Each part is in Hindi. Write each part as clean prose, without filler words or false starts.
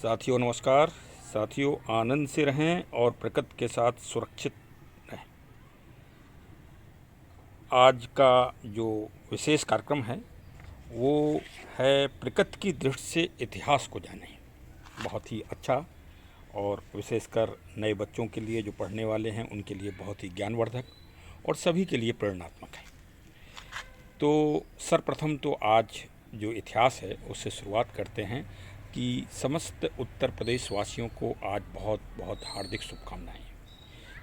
साथियों नमस्कार। साथियों आनंद से रहें और प्रकृति के साथ सुरक्षित रहें। आज का जो विशेष कार्यक्रम है वो है प्रकृति की दृष्टि से इतिहास को जानें। बहुत ही अच्छा और विशेषकर नए बच्चों के लिए जो पढ़ने वाले हैं उनके लिए बहुत ही ज्ञानवर्धक और सभी के लिए प्रेरणात्मक है। तो सर्वप्रथम तो आज जो इतिहास है उससे शुरुआत करते हैं कि समस्त उत्तर प्रदेश वासियों को आज बहुत बहुत हार्दिक शुभकामनाएं,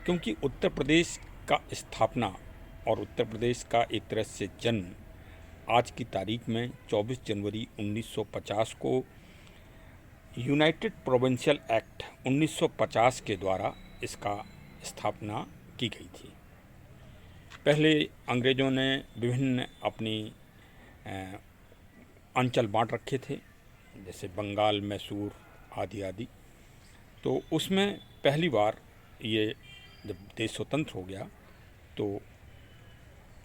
क्योंकि उत्तर प्रदेश का स्थापना और उत्तर प्रदेश का एक तरह से जन्म आज की तारीख में 24 जनवरी 1950 को यूनाइटेड प्रोविंशियल एक्ट 1950 के द्वारा इसका स्थापना की गई थी। पहले अंग्रेज़ों ने विभिन्न अपनी अंचल बांट रखे थे, जैसे बंगाल, मैसूर आदि आदि। तो उसमें पहली बार ये जब देश स्वतंत्र हो गया तो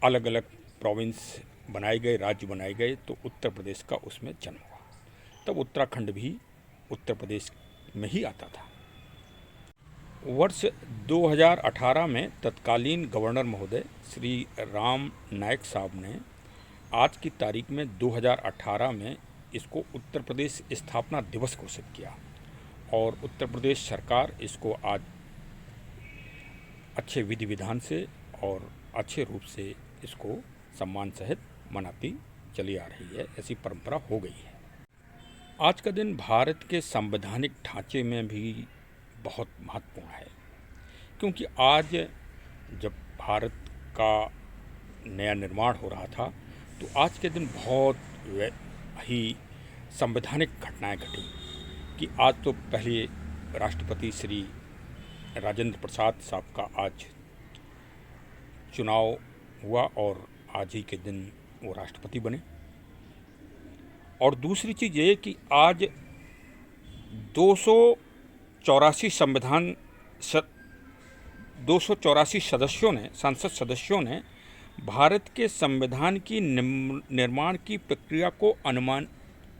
अलग अलग प्रोविंस बनाए गए, राज्य बनाए गए, तो उत्तर प्रदेश का उसमें जन्म हुआ। तब उत्तराखंड भी उत्तर प्रदेश में ही आता था। वर्ष 2018 में तत्कालीन गवर्नर महोदय श्री राम नायक साहब ने आज की तारीख में 2018 में इसको उत्तर प्रदेश स्थापना दिवस घोषित किया और उत्तर प्रदेश सरकार इसको आज अच्छे विधि विधान से और अच्छे रूप से इसको सम्मान सहित मनाती चली आ रही है। ऐसी परंपरा हो गई है। आज का दिन भारत के संवैधानिक ढांचे में भी बहुत महत्वपूर्ण है, क्योंकि आज जब भारत का नया निर्माण हो रहा था तो आज के दिन बहुत ही संवैधानिक घटनाएं घटी कि आज तो पहले राष्ट्रपति श्री राजेंद्र प्रसाद साहब का आज चुनाव हुआ और आज ही के दिन वो राष्ट्रपति बने। और दूसरी चीज़ ये कि आज 284 सदस्यों ने, संसद सदस्यों ने भारत के संविधान की निर्माण की प्रक्रिया को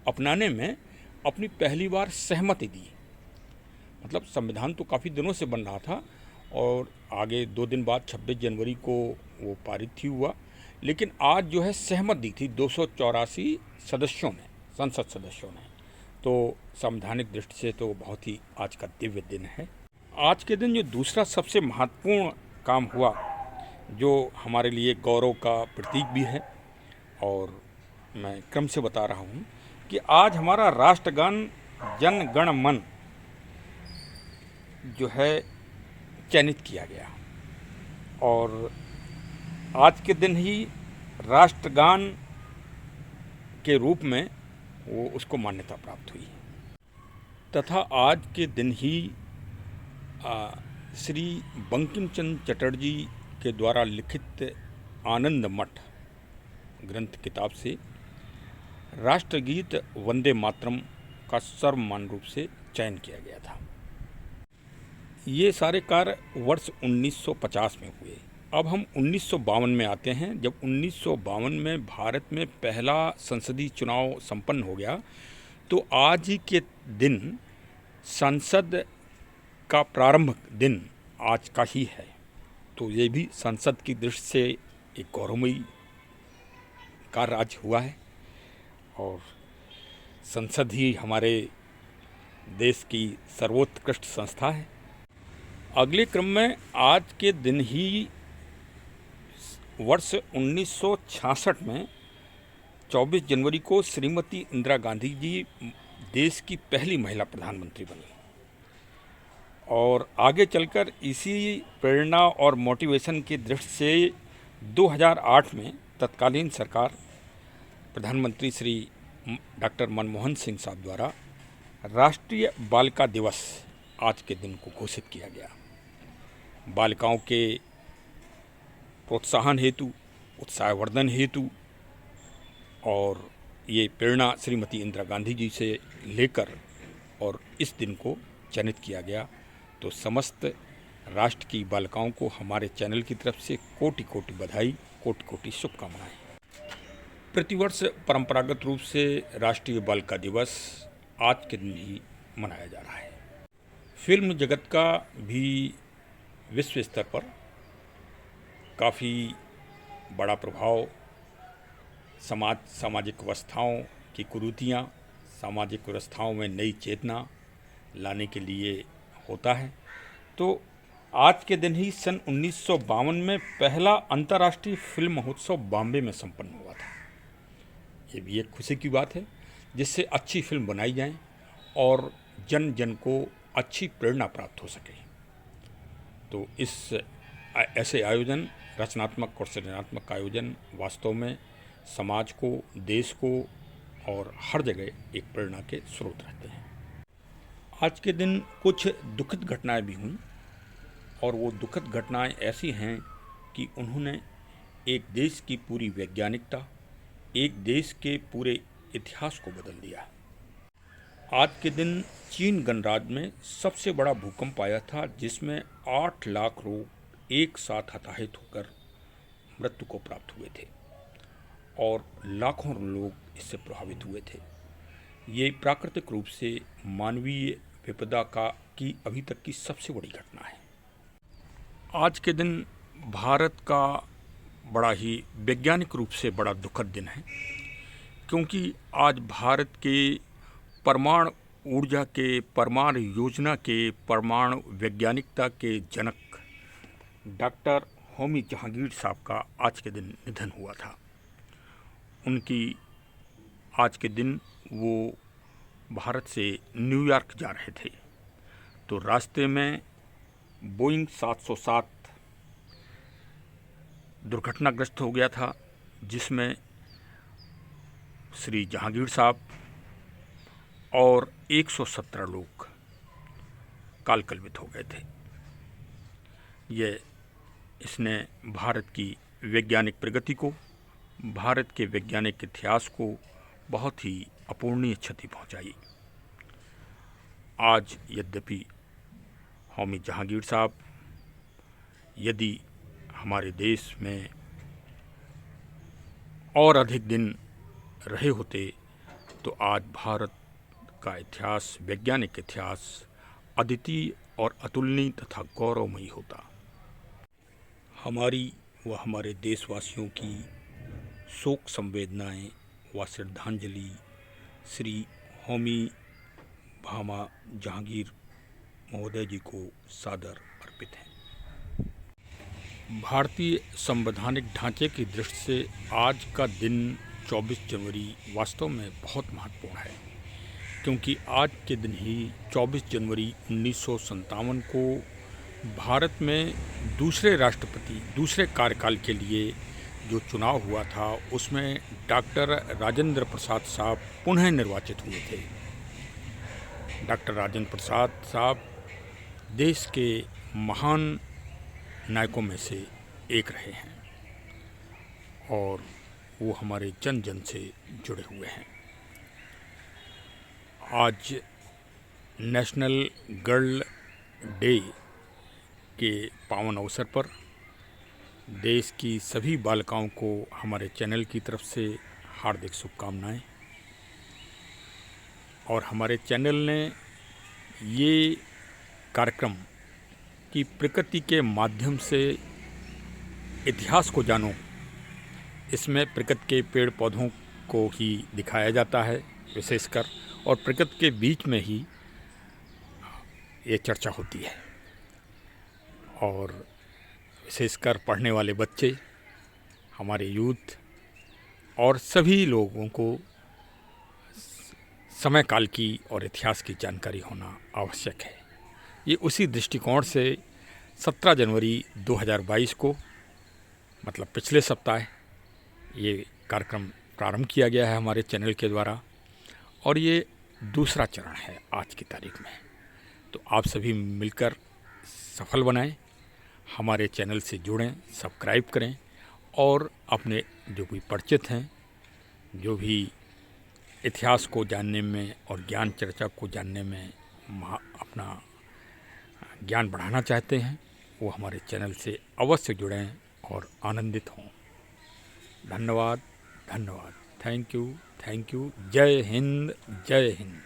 अपनाने में अपनी पहली बार सहमति दी। मतलब संविधान तो काफ़ी दिनों से बन रहा था और आगे 2 दिन बाद 26 जनवरी को वो पारित ही हुआ, लेकिन आज जो है सहमत दी थी 284 सदस्यों ने, संसद सदस्यों ने। तो संवैधानिक दृष्टि से तो बहुत ही आज का दिव्य दिन है। आज के दिन जो दूसरा सबसे महत्वपूर्ण काम हुआ, जो हमारे लिए गौरव का प्रतीक भी है, और मैं क्रम से बता रहा हूँ कि आज हमारा राष्ट्रगान जन गण मन जो है चयनित किया गया और आज के दिन ही राष्ट्रगान के रूप में वो उसको मान्यता प्राप्त हुई तथा आज के दिन ही श्री बंकिम चंद्र चटर्जी के द्वारा लिखित आनंद मठ ग्रंथ किताब से राष्ट्रगीत वंदे मातरम का सर्वमान्य रूप से चयन किया गया था। ये सारे कार्य वर्ष 1950 में हुए। अब हम 1952 में आते हैं। जब 1952 में भारत में पहला संसदीय चुनाव संपन्न हो गया तो आज ही के दिन संसद का प्रारंभ दिन आज का ही है। तो ये भी संसद की दृष्टि से एक गौरवमयी कार्य आज हुआ है और संसद ही हमारे देश की सर्वोत्कृष्ट संस्था है। अगले क्रम में आज के दिन ही वर्ष 1966 में 24 जनवरी को श्रीमती इंदिरा गांधी जी देश की पहली महिला प्रधानमंत्री बनी और आगे चलकर इसी प्रेरणा और मोटिवेशन की दृष्टि से 2008 में तत्कालीन सरकार प्रधानमंत्री श्री डॉक्टर मनमोहन सिंह साहब द्वारा राष्ट्रीय बालिका दिवस आज के दिन को घोषित किया गया। बालिकाओं के प्रोत्साहन हेतु, उत्साहवर्धन हेतु और ये प्रेरणा श्रीमती इंदिरा गांधी जी से लेकर और इस दिन को चयनित किया गया। तो समस्त राष्ट्र की बालिकाओं को हमारे चैनल की तरफ से कोटि कोटि बधाई, कोटि कोटि शुभकामनाएं। प्रतिवर्ष परंपरागत रूप से राष्ट्रीय बालिका दिवस आज के दिन ही मनाया जा रहा है। फिल्म जगत का भी विश्व स्तर पर काफ़ी बड़ा प्रभाव सामाजिक व्यवस्थाओं की कुरीतियाँ, सामाजिक व्यवस्थाओं में नई चेतना लाने के लिए होता है। तो आज के दिन ही सन 1952 में पहला अंतर्राष्ट्रीय फिल्म महोत्सव बॉम्बे में संपन्न हुआ था। ये भी एक खुशी की बात है, जिससे अच्छी फिल्म बनाई जाए और जन जन को अच्छी प्रेरणा प्राप्त हो सके। तो ऐसे आयोजन, रचनात्मक और सृजनात्मक आयोजन वास्तव में समाज को, देश को और हर जगह एक प्रेरणा के स्रोत रहते हैं। आज के दिन कुछ दुखद घटनाएं भी हुई, और वो दुखद घटनाएं ऐसी हैं कि उन्होंने एक देश की पूरी वैज्ञानिकता, एक देश के पूरे इतिहास को बदल दिया। आज के दिन चीन गणराज्य में सबसे बड़ा भूकंप आया था, जिसमें 8 लाख लोग एक साथ हताहत होकर मृत्यु को प्राप्त हुए थे और लाखों लोग इससे प्रभावित हुए थे। ये प्राकृतिक रूप से मानवीय विपदा की अभी तक की सबसे बड़ी घटना है। आज के दिन भारत का बड़ा ही वैज्ञानिक रूप से बड़ा दुखद दिन है, क्योंकि आज भारत के परमाणु ऊर्जा के, परमाणु योजना के, परमाणु वैज्ञानिकता के जनक डॉक्टर होमी जहांगीर साहब का आज के दिन निधन हुआ था। उनकी आज के दिन वो भारत से न्यूयॉर्क जा रहे थे, तो रास्ते में बोइंग 707 दुर्घटनाग्रस्त हो गया था, जिसमें श्री जहांगीर साहब और 117 लोग कालकलवित हो गए थे। इसने भारत की वैज्ञानिक प्रगति को, भारत के वैज्ञानिक इतिहास को बहुत ही अपूर्णीय क्षति पहुंचाई। आज यद्यपि होमी जहांगीर साहब यदि हमारे देश में और अधिक दिन रहे होते, तो आज भारत का इतिहास, वैज्ञानिक इतिहास अद्वितीय और अतुलनीय तथा गौरवमयी होता। हमारी व हमारे देशवासियों की शोक संवेदनाएं व श्रद्धांजलि श्री होमी भामा जहांगीर महोदय जी को सादर अर्पित है। भारतीय संवैधानिक ढांचे की दृष्टि से आज का दिन 24 जनवरी वास्तव में बहुत महत्वपूर्ण है, क्योंकि आज के दिन ही 24 जनवरी 1957 को भारत में दूसरे राष्ट्रपति, दूसरे कार्यकाल के लिए जो चुनाव हुआ था, उसमें डॉक्टर राजेंद्र प्रसाद साहब पुनः निर्वाचित हुए थे। डॉक्टर राजेंद्र प्रसाद साहब देश के महान नायकों में से एक रहे हैं और वो हमारे जन जन से जुड़े हुए हैं। आज नेशनल गर्ल डे के पावन अवसर पर देश की सभी बालिकाओं को हमारे चैनल की तरफ से हार्दिक शुभकामनाएं। और हमारे चैनल ने ये कार्यक्रम कि प्रकृति के माध्यम से इतिहास को जानो, इसमें प्रकृति के पेड़ पौधों को ही दिखाया जाता है विशेषकर, और प्रकृति के बीच में ही ये चर्चा होती है। और विशेषकर पढ़ने वाले बच्चे, हमारे यूथ और सभी लोगों को समय काल की और इतिहास की जानकारी होना आवश्यक है। ये उसी दृष्टिकोण से 17 जनवरी 2022 को, मतलब पिछले सप्ताह, ये कार्यक्रम प्रारंभ किया गया है हमारे चैनल के द्वारा, और ये दूसरा चरण है आज की तारीख में। तो आप सभी मिलकर सफल बनाएं, हमारे चैनल से जुड़ें, सब्सक्राइब करें और अपने जो भी परिचित हैं, जो भी इतिहास को जानने में और ज्ञान चर्चा को जानने में अपना ज्ञान बढ़ाना चाहते हैं, वो हमारे चैनल से अवश्य जुड़ें और आनंदित हों। धन्यवाद, धन्यवाद। Thank you, thank you. जय हिंद, जय हिंद।